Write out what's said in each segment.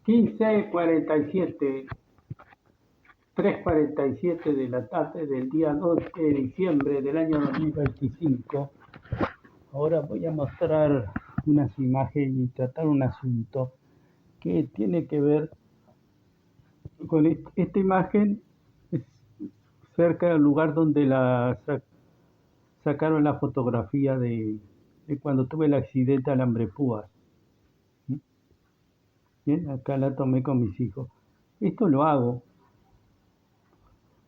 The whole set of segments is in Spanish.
15:47, 3:47 de la tarde del día 2 de diciembre del año 2025. Ahora voy a mostrar unas imágenes y tratar un asunto que tiene que ver con esta imagen. Es cerca del lugar donde sacaron la fotografía de cuando tuve el accidente al Hambrepúas. Bien, acá la tomé con mis hijos. Esto lo hago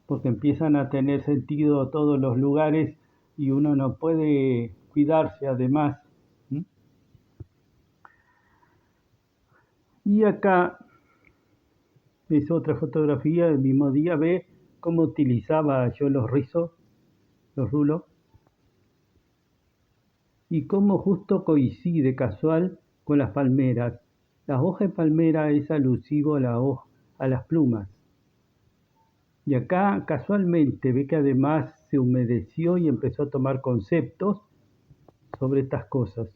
porque empiezan a tener sentido todos los lugares y uno no puede cuidarse además. Y acá es otra fotografía del mismo día. Ve cómo utilizaba yo los rizos, los rulos, y cómo justo coincide casual con las palmeras. Las hojas de palmera es alusivo a las plumas. Y acá casualmente ve que además se humedeció y empezó a tomar conceptos sobre estas cosas.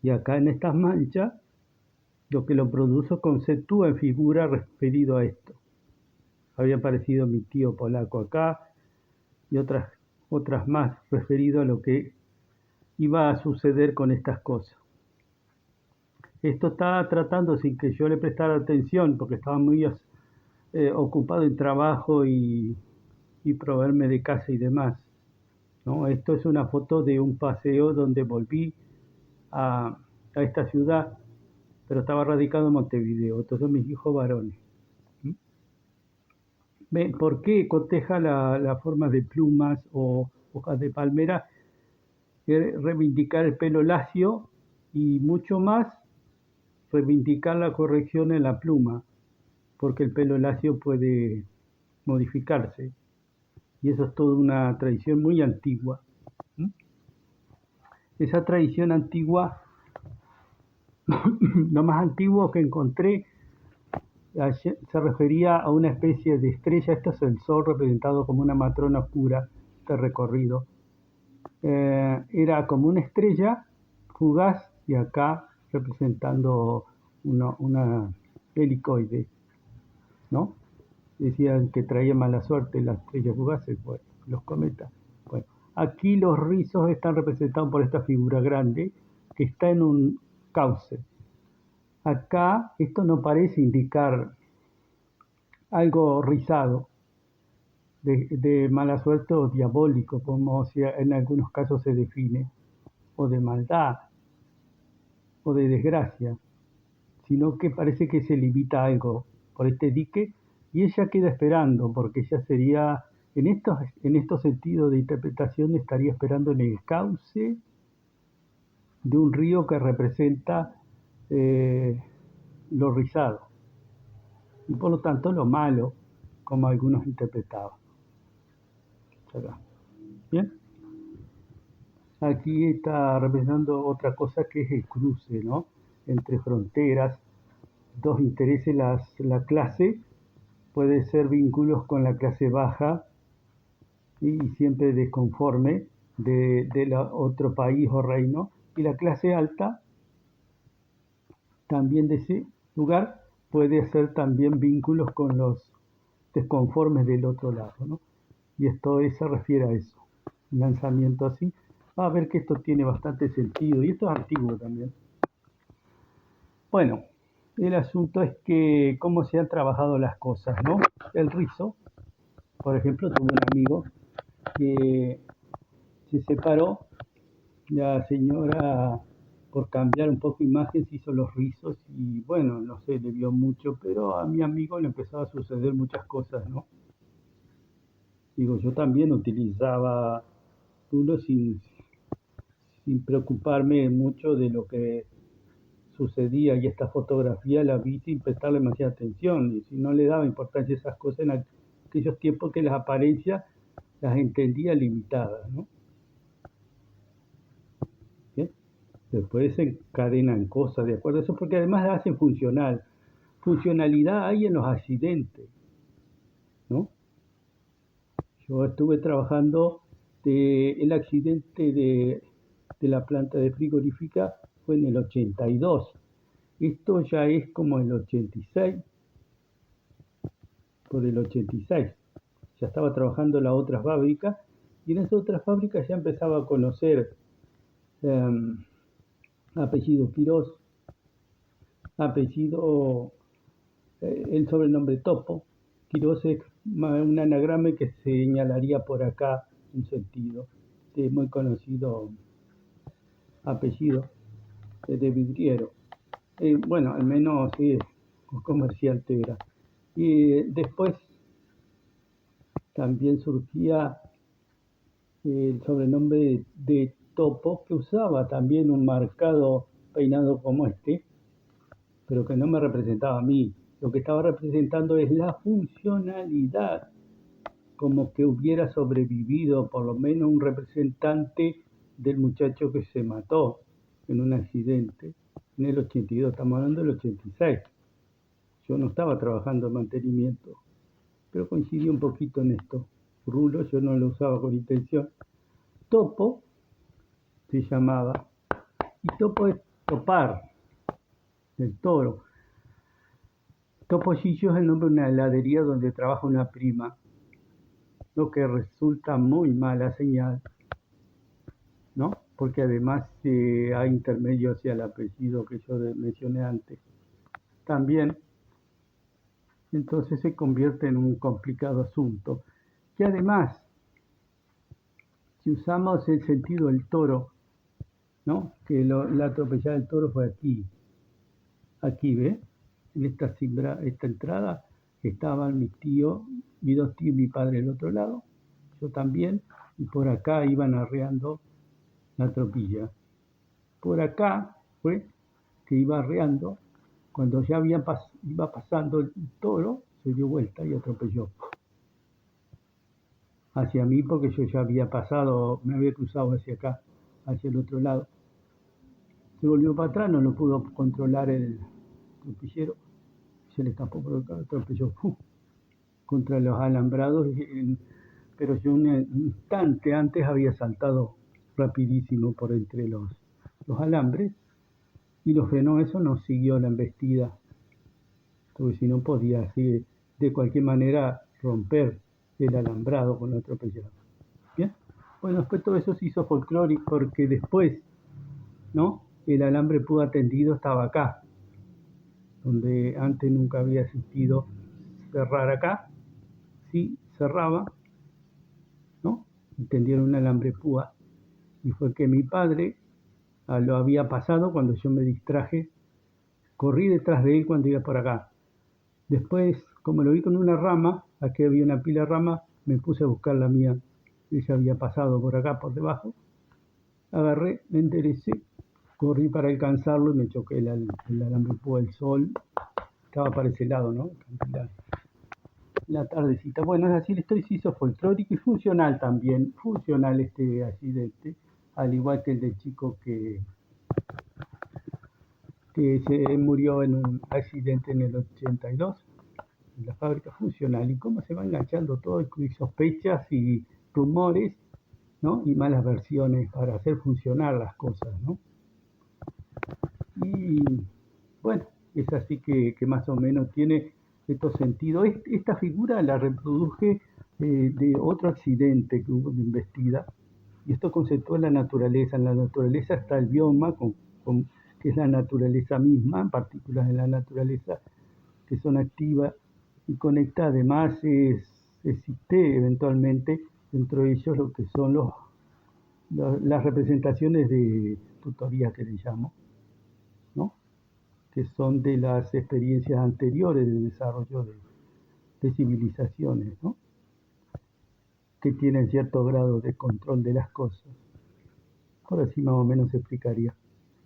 Y acá en estas manchas, lo que lo produce conceptúa en figura referido a esto. Había aparecido mi tío polaco acá y otras más referido a lo que iba a suceder con estas cosas. Esto estaba tratando sin que yo le prestara atención porque estaba muy ocupado en trabajo y proveerme de casa y demás, ¿no? Esto es una foto de un paseo donde volví a esta ciudad, pero estaba radicado en Montevideo. Estos son mis hijos varones. ¿Por qué coteja la forma de plumas o hojas de palmera? Reivindicar el pelo lacio y mucho más reivindicar la corrección en la pluma, porque el pelo lacio puede modificarse y eso es toda una tradición muy antigua. Esa tradición antigua, lo más antiguo que encontré, se refería a una especie de estrella. Esto es el sol representado como una matrona oscura, este recorrido. Era como una estrella fugaz y acá representando una helicoide, ¿no? Decían que traía mala suerte las estrellas fugaces, bueno, los cometas. Bueno, aquí los rizos están representados por esta figura grande que está en un cauce. Acá esto no parece indicar algo rizado, de mala suerte o diabólico, como en algunos casos se define, o de maldad, o de desgracia, sino que parece que se limita a algo por este dique y ella queda esperando, porque ella sería, en estos sentidos de interpretación, estaría esperando en el cauce de un río que representa lo rizado y por lo tanto lo malo, como algunos interpretaban. Bien, aquí está representando otra cosa que es el cruce, ¿no?, entre fronteras, dos intereses. La clase puede ser vínculos con la clase baja y siempre desconforme de otro país o reino, y la clase alta también de ese lugar puede hacer también vínculos con los desconformes del otro lado, ¿no? Y esto se refiere a eso, un lanzamiento así. Va a ver que esto tiene bastante sentido y esto es antiguo también. Bueno, el asunto es que cómo se han trabajado las cosas, ¿no? El rizo, por ejemplo, tuve un amigo que se separó. La señora, por cambiar un poco imagen, se hizo los rizos y bueno, no sé, le vio mucho, pero a mi amigo le empezó a suceder muchas cosas, ¿no? Digo, yo también utilizaba rulos sin preocuparme mucho de lo que sucedía, y esta fotografía la vi sin prestarle demasiada atención y si no le daba importancia a esas cosas en aquellos tiempos que las apariencias las entendía limitadas, ¿no? ¿Bien? Después se encadenan cosas de acuerdo a eso, porque además hacen funcionalidad hay en los accidentes, ¿no? Yo estuve trabajando el accidente de la planta de frigorífica fue en el 82 Esto ya es como el 86, por el 86. Ya estaba trabajando en la otra fábrica y en esa otra fábrica ya empezaba a conocer eh, apellido Quirós, apellido, el sobrenombre Topo. Quirós es un anagrama que señalaría por acá un sentido de muy conocido apellido de vidriero. Bueno, al menos sí, comerciante era. Y después también surgía el sobrenombre de Topo, que usaba también un marcado peinado como este, pero que no me representaba a mí. Lo que estaba representando es la funcionalidad, como que hubiera sobrevivido por lo menos un representante del muchacho que se mató en un accidente en el 82, estamos hablando del 86. Yo no estaba trabajando en mantenimiento, pero coincidí un poquito en esto. Rulo yo no lo usaba con intención. Topo se llamaba, y Topo es topar, del toro. Topollillo es el nombre de una heladería donde trabaja una prima, lo que resulta muy mala señal, ¿no? Porque además hay intermedio hacia el apellido que yo mencioné antes. También, entonces se convierte en un complicado asunto. Que además, si usamos el sentido del toro, ¿no? Que la atropellada del toro fue aquí, ¿ve? En esta entrada estaban mis tíos, mis dos tíos y mi padre del otro lado, yo también, y por acá iban arreando la tropilla. Por acá fue que iba arreando, cuando ya iba pasando el toro, se dio vuelta y atropelló hacia mí porque yo ya había pasado, me había cruzado hacia acá, hacia el otro lado. Se volvió para atrás, no lo pudo controlar el tropillero, se le escapó por acá, atropelló contra los alambrados, pero yo un instante antes había saltado rapidísimo por entre los alambres y lo frenó eso, no siguió la embestida, porque si no podía así de cualquier manera romper el alambrado con otro atropellado. Bien, bueno, después todo eso se hizo folclórico porque después, ¿no? El alambre pudo tendido estaba acá, donde antes nunca había existido cerrar acá, sí cerraba, ¿no? Y tendieron un alambre púa. Y fue que mi padre lo había pasado cuando yo me distraje, corrí detrás de él cuando iba por acá. Después, como lo vi con una rama, aquí había una pila de ramas, me puse a buscar la mía. Ella había pasado por acá, por debajo. Agarré, me enderecé, corrí para alcanzarlo y me choqué el alambre púa del sol. Estaba para ese lado, ¿no? La tardecita. Bueno, es así, la historia se hizo folclórica y funcional también. Funcional este accidente, al igual que el del chico que se murió en un accidente en el 82 en la fábrica funcional. Y cómo se va enganchando todo y sospechas y rumores, ¿no? Y malas versiones para hacer funcionar las cosas, ¿no? Y bueno, es así que más o menos tiene estos sentidos. Esta figura la reproduje de otro accidente que hubo de embestida, y esto conceptúa la naturaleza. En la naturaleza está el bioma, que es la naturaleza misma, en particular en la naturaleza, que son activas y conecta. Además, existe eventualmente dentro de ellos lo que son las representaciones de tutoría que le llamo, ¿no? Que son de las experiencias anteriores de desarrollo de civilizaciones, ¿no? Que tienen cierto grado de control de las cosas. Ahora sí más o menos se explicaría.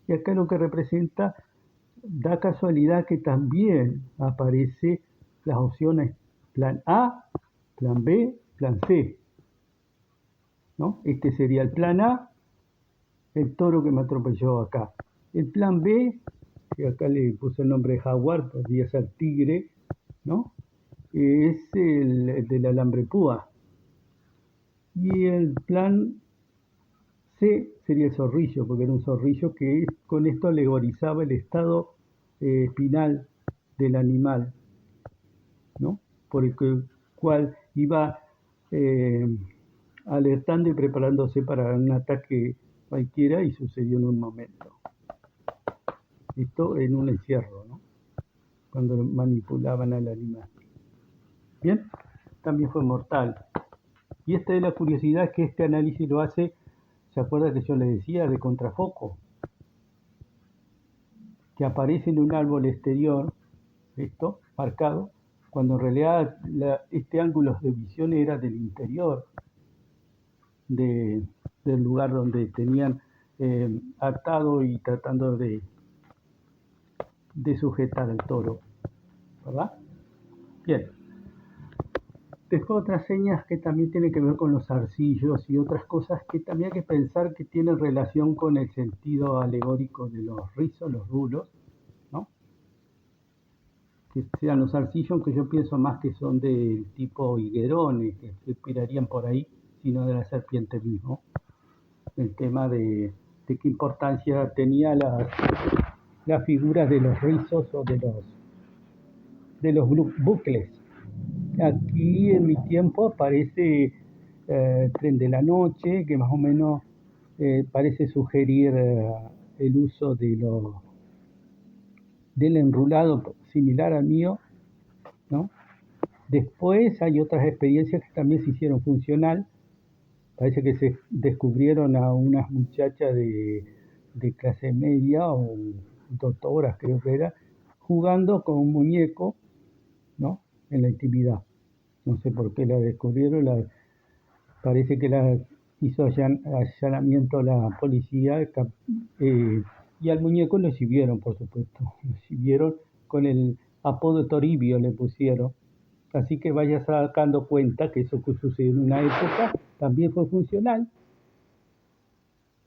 Y acá lo que representa, da casualidad que también aparece las opciones plan A, plan B, plan C, ¿no? Este sería el plan A, el toro que me atropelló acá. El plan B, que acá le puse el nombre de jaguar, podría ser tigre, ¿no? Es el del alambre púa. Y el plan C sería el zorrillo, porque era un zorrillo que con esto alegorizaba el estado espinal del animal, ¿no? Por el cual iba alertando y preparándose para un ataque cualquiera y sucedió en un momento. Esto en un encierro, ¿no? Cuando manipulaban al animal. Bien, también fue mortal. Y esta es la curiosidad que este análisis lo hace, ¿se acuerda que yo le decía de contrafoco? Que aparece en un árbol exterior, esto marcado, cuando en realidad este ángulo de visión era del interior del lugar donde tenían atado y tratando de sujetar al toro, ¿verdad? Bien. Después otras señas que también tienen que ver con los zarcillos y otras cosas que también hay que pensar que tienen relación con el sentido alegórico de los rizos, los rulos, ¿no? Que sean los zarcillos, aunque yo pienso más que son del tipo higuerones, que se inspirarían por ahí, sino de la serpiente mismo. El tema de qué importancia tenía las figuras de los rizos o de los bucles. Aquí en mi tiempo aparece Tren de la Noche, que más o menos parece sugerir el uso del enrulado similar al mío, ¿no? Después hay otras experiencias que también se hicieron funcional. Parece que se descubrieron a unas muchachas de clase media o doctoras, creo que era, jugando con un muñeco, ¿no? En la intimidad. No sé por qué la descubrieron, parece que la hizo allanamiento la policía y al muñeco lo exhibieron, por supuesto. Lo exhibieron con el apodo Toribio, le pusieron. Así que vaya sacando cuenta que eso que sucedió en una época también fue funcional,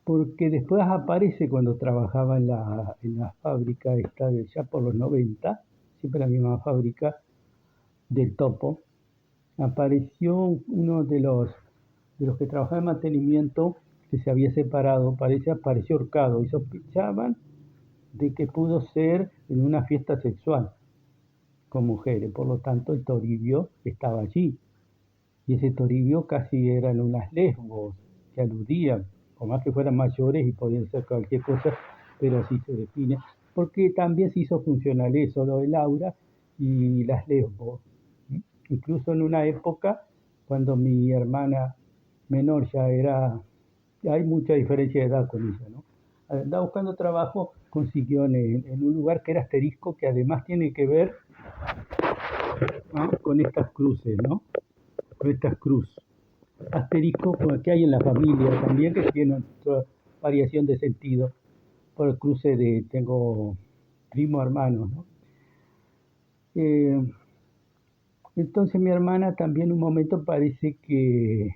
porque después aparece cuando trabajaba en la fábrica esta ya por los 90, siempre la misma fábrica del Topo, apareció uno de los que trabajaba en mantenimiento que se había separado, apareció ahorcado y sospechaban de que pudo ser en una fiesta sexual con mujeres, por lo tanto el Toribio estaba allí. Y ese Toribio casi eran unas lesbos que aludían, por más que fueran mayores y podían ser cualquier cosa, pero así se define, porque también se hizo funcional eso, lo del aura y las lesbos. Incluso en una época, cuando mi hermana menor ya era, hay mucha diferencia de edad con ella, ¿no? Andaba buscando trabajo, consiguió en un lugar que era asterisco, que además tiene que ver, ¿no? Con estas cruces, ¿no? Con estas cruces. Asterisco que hay en la familia también, que tiene otra variación de sentido, por el cruce tengo primo hermanos, ¿no? Entonces mi hermana también en un momento parece que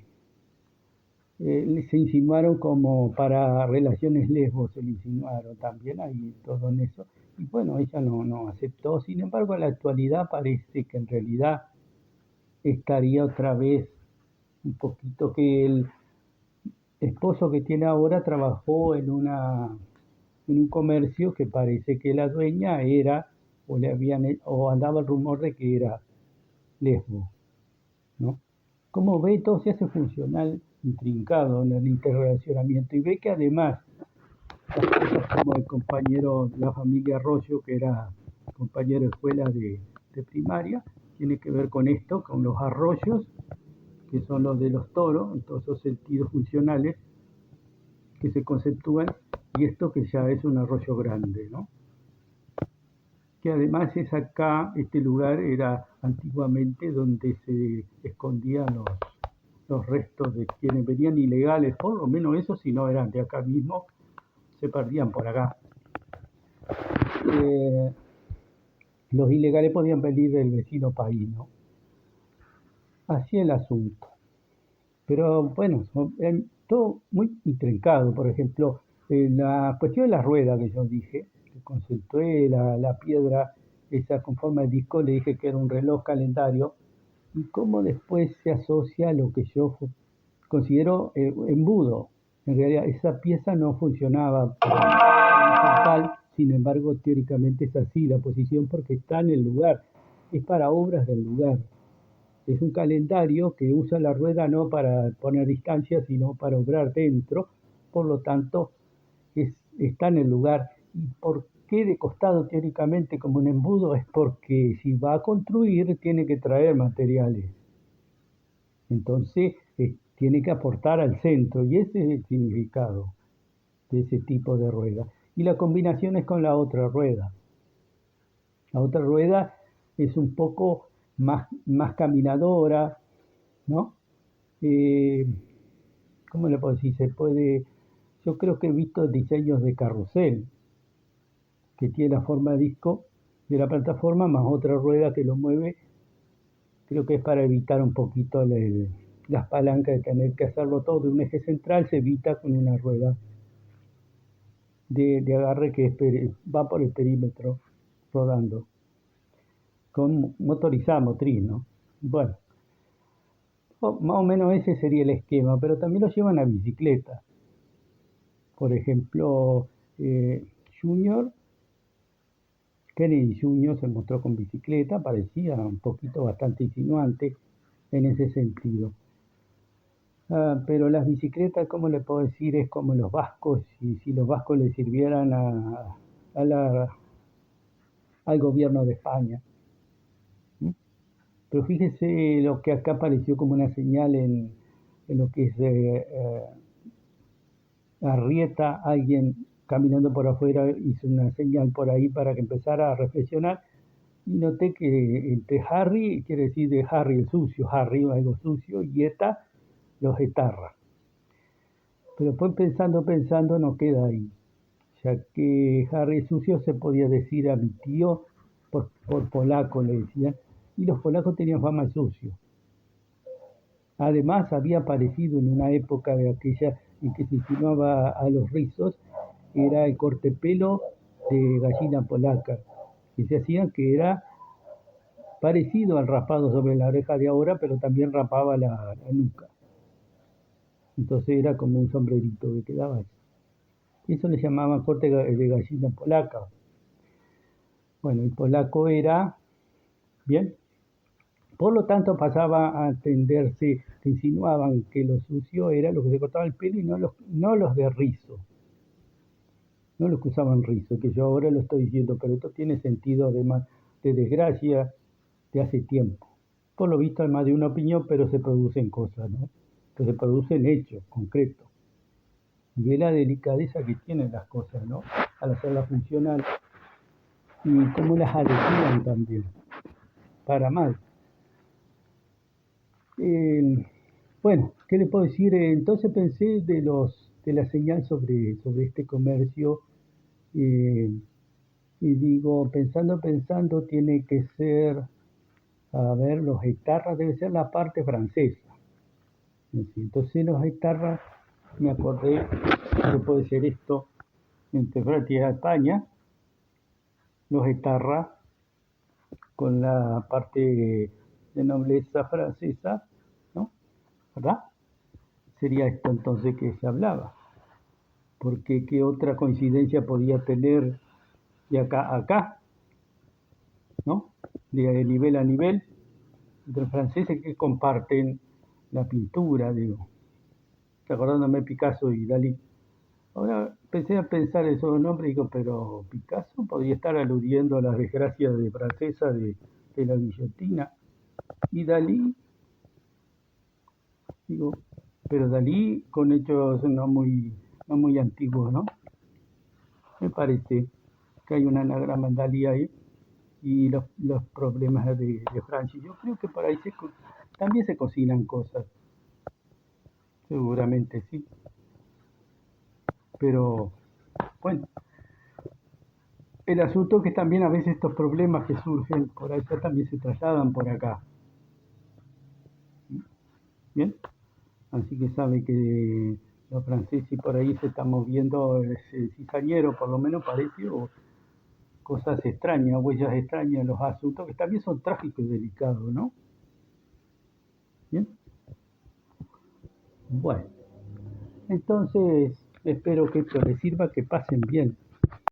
se insinuaron como para relaciones lesbos, se le insinuaron también ahí todo en eso. Y bueno, ella no aceptó. Sin embargo, en la actualidad parece que en realidad estaría otra vez un poquito que el esposo que tiene ahora trabajó en un comercio que parece que la dueña era, o andaba el rumor de que era lesbo, ¿no? Como ve, todo se hace funcional, intrincado en el interrelacionamiento, y ve que además las cosas como el compañero de la familia Arroyo, que era compañero de escuela de primaria, tiene que ver con esto, con los arroyos, que son los de los toros, en todos esos sentidos funcionales que se conceptúan, y esto que ya es un arroyo grande, ¿no? Que además es acá, este lugar era antiguamente donde se escondían los restos de quienes venían ilegales, por lo menos eso, si no eran de acá mismo, se perdían por acá. Los ilegales podían venir del vecino país, ¿no? Así el asunto. Pero bueno, todo muy intrincado. Por ejemplo, la cuestión de la rueda que yo dije, que concentré la piedra esa con forma de disco, le dije que era un reloj calendario, y cómo después se asocia a lo que yo considero embudo. En realidad esa pieza no funcionaba horizontal, Sin embargo, teóricamente es así la posición porque está en el lugar, es para obras del lugar. Es un calendario que usa la rueda no para poner distancia, sino para obrar dentro. Por lo tanto, está en el lugar. ¿Y por qué de costado teóricamente como un embudo? Es porque si va a construir tiene que traer materiales. Entonces tiene que aportar al centro y ese es el significado de ese tipo de rueda. Y la combinación es con la otra rueda. La otra rueda es un poco más caminadora, ¿no? Eh, ¿Cómo le puedo decir? Yo creo que he visto diseños de carrusel que tiene la forma de disco de la plataforma más otra rueda que lo mueve. Creo que es para evitar un poquito las palancas de tener que hacerlo todo de un eje central, se evita con una rueda de agarre que va por el perímetro rodando, con motorizada motriz, ¿no? Bueno, más o menos ese sería el esquema, pero también lo llevan a bicicleta. Por ejemplo, eh, Junior, Kennedy Junior se mostró con bicicleta, parecía un poquito bastante insinuante en ese sentido. Pero las bicicletas, ¿cómo le puedo decir? Es como los vascos, y si los vascos le sirvieran al gobierno de España. ¿Mm? Pero fíjese lo que acá apareció como una señal en lo que es Arrieta, alguien caminando por afuera hizo una señal por ahí para que empezara a reflexionar y noté que entre Harry, quiere decir de Harry el sucio, Harry algo sucio, y Eta los etarras. Pero después pensando no queda ahí, ya que Harry el sucio se podía decir a mi tío por polaco, le decían, y los polacos tenían fama de sucio. Además, había aparecido en una época de aquella en que se insinuaba a los rizos, era el cortepelo de gallina polaca, que se hacía que era parecido al raspado sobre la oreja de ahora, pero también rapaba la nuca. Entonces era como un sombrerito que quedaba eso. Eso le llamaban corte de gallina polaca. Bueno, el polaco era, bien, por lo tanto pasaba a entenderse, que insinuaban que lo sucio era lo que se cortaba el pelo y no los de rizo, no los que usaban rizo, que yo ahora lo estoy diciendo, pero esto tiene sentido además de desgracia de hace tiempo. Por lo visto hay más de una opinión, pero se producen cosas, ¿no? Que se producen hechos concretos. Y ve la delicadeza que tienen las cosas, ¿no? Al hacerlas funcionar y cómo las adecuan también, para mal. Bueno, ¿qué le puedo decir? Entonces pensé de la señal sobre este comercio eh, y digo, pensando, tiene que ser, a ver, los etarras debe ser la parte francesa. Entonces los etarras, me acordé que puede ser esto entre Francia y España, los etarras con la parte de nobleza francesa, ¿no? ¿Verdad? Sería esto entonces que se hablaba. Porque qué otra coincidencia podía tener de acá a acá, ¿no? De nivel a nivel, entre franceses que comparten la pintura, digo, acordándome de Picasso y Dalí. Ahora empecé a pensar esos nombres y digo, pero Picasso podría estar aludiendo a las desgracias de francesa de la guillotina. Y Dalí, digo, pero Dalí con hechos no muy antiguos, ¿no? Me parece que hay un anagrama en Dalí ahí y los problemas de Francia. Yo creo que por ahí también se cocinan cosas, seguramente sí, pero bueno, el asunto es que también a veces estos problemas que surgen por allá también se trasladan por acá, ¿bien? Así que sabe que los franceses por ahí se están moviendo ese cizañero, por lo menos parece, o cosas extrañas, huellas extrañas en los asuntos que también son trágicos y delicados, ¿no? Bien, bueno, entonces espero que esto les sirva, que pasen bien.